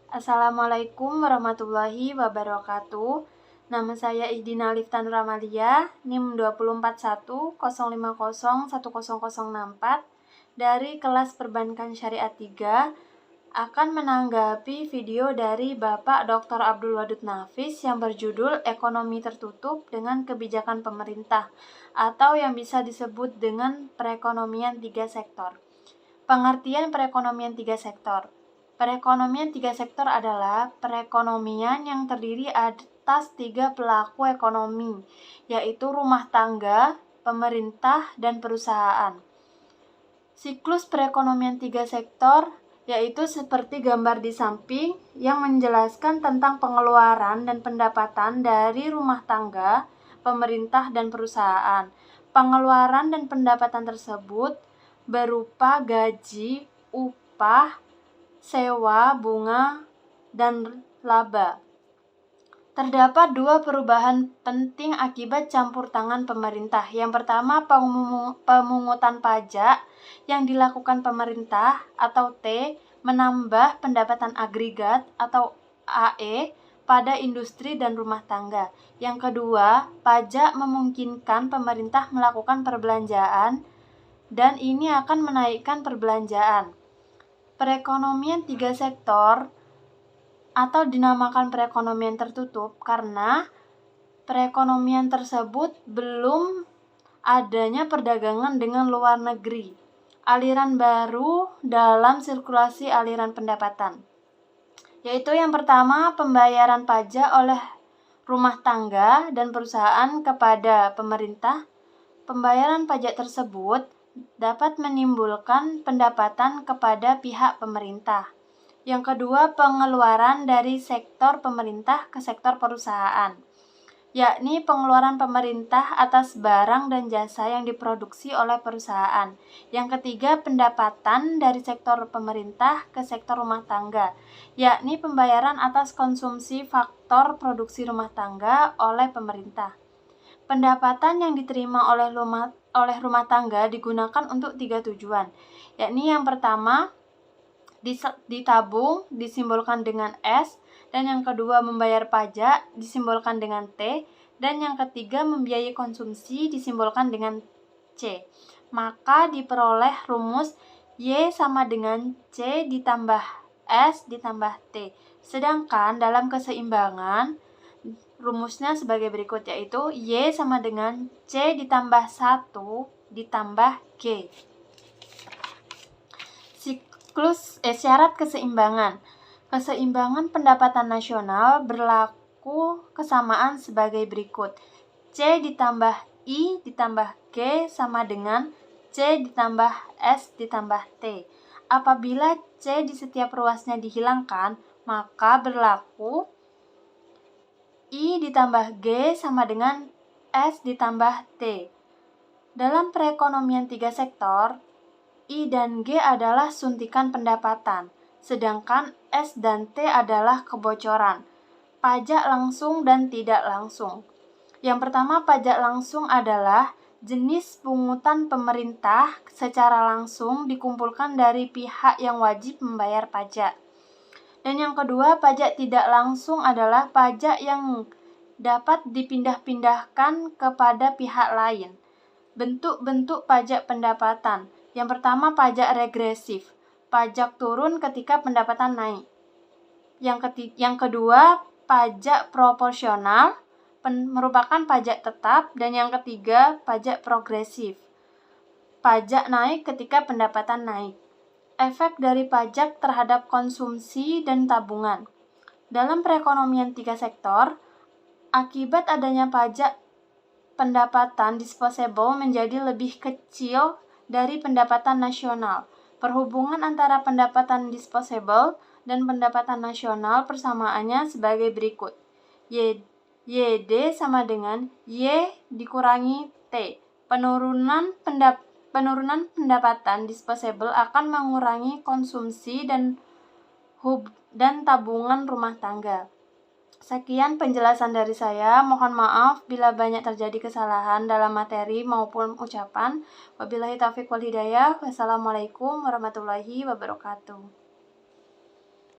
Assalamualaikum warahmatullahi wabarakatuh. Nama saya Ihdina Liftan Ramalia, NIM 24105010064 dari kelas Perbankan Syariah 3 akan menanggapi video dari Bapak Dr. Abdul Wadud Nafis yang berjudul Ekonomi Tertutup dengan Kebijakan Pemerintah atau yang bisa disebut dengan perekonomian 3 sektor. Pengertian perekonomian 3 sektor. Perekonomian 3 sektor adalah perekonomian yang terdiri atas 3 pelaku ekonomi, yaitu rumah tangga, pemerintah, dan perusahaan. Siklus perekonomian 3 sektor yaitu seperti gambar di samping yang menjelaskan tentang pengeluaran dan pendapatan dari rumah tangga, pemerintah, dan perusahaan. Pengeluaran dan pendapatan tersebut berupa gaji, upah, sewa, bunga, dan laba. Terdapat 2 perubahan penting akibat campur tangan pemerintah. Yang pertama, pemungutan pajak yang dilakukan pemerintah atau T menambah pendapatan agregat atau AE pada industri dan rumah tangga. Yang kedua, pajak memungkinkan pemerintah melakukan perbelanjaan dan ini akan menaikkan perbelanjaan. Perekonomian 3 sektor atau dinamakan perekonomian tertutup karena perekonomian tersebut belum adanya perdagangan dengan luar negeri. Aliran baru dalam sirkulasi aliran pendapatan. Yaitu yang pertama, pembayaran pajak oleh rumah tangga dan perusahaan kepada pemerintah. Pembayaran pajak tersebut dapat menimbulkan pendapatan kepada pihak pemerintah. Yang kedua, pengeluaran dari sektor pemerintah ke sektor perusahaan, yakni pengeluaran pemerintah atas barang dan jasa yang diproduksi oleh perusahaan. Yang ketiga, pendapatan dari sektor pemerintah ke sektor rumah tangga, yakni pembayaran atas konsumsi faktor produksi rumah tangga oleh pemerintah. Pendapatan yang diterima oleh rumah tangga digunakan untuk 3 tujuan, yakni yang pertama, ditabung disimbolkan dengan S, dan yang kedua membayar pajak disimbolkan dengan T, dan yang ketiga membiayai konsumsi disimbolkan dengan C. Maka diperoleh rumus Y sama dengan C ditambah S ditambah T. Sedangkan dalam keseimbangan rumusnya sebagai berikut, yaitu Y sama dengan C ditambah 1 ditambah G. Syarat keseimbangan. Keseimbangan pendapatan nasional berlaku kesamaan sebagai berikut. C ditambah I ditambah G sama dengan C ditambah S ditambah T. Apabila C di setiap ruasnya dihilangkan, maka berlaku I ditambah G sama dengan S ditambah T. Dalam perekonomian 3 sektor, I dan G adalah suntikan pendapatan, sedangkan S dan T adalah kebocoran, pajak langsung dan tidak langsung. Yang pertama, pajak langsung adalah jenis pungutan pemerintah secara langsung dikumpulkan dari pihak yang wajib membayar pajak. Dan yang kedua, pajak tidak langsung adalah pajak yang dapat dipindah-pindahkan kepada pihak lain. Bentuk-bentuk pajak pendapatan. Yang pertama, pajak regresif. Pajak turun ketika pendapatan naik. Yang kedua, pajak proporsional merupakan pajak tetap, dan yang ketiga, pajak progresif. Pajak naik ketika pendapatan naik. Efek dari pajak terhadap konsumsi dan tabungan. Dalam perekonomian 3 sektor, akibat adanya pajak, pendapatan disposable menjadi lebih kecil dari pendapatan nasional. Perhubungan antara pendapatan disposable dan pendapatan nasional persamaannya sebagai berikut. YD sama dengan Y dikurangi T. Penurunan pendapatan disposable akan mengurangi konsumsi dan tabungan rumah tangga. Sekian penjelasan dari saya. Mohon maaf bila banyak terjadi kesalahan dalam materi maupun ucapan. Wabillahi taufiq wal hidayah. Wassalamualaikum warahmatullahi wabarakatuh.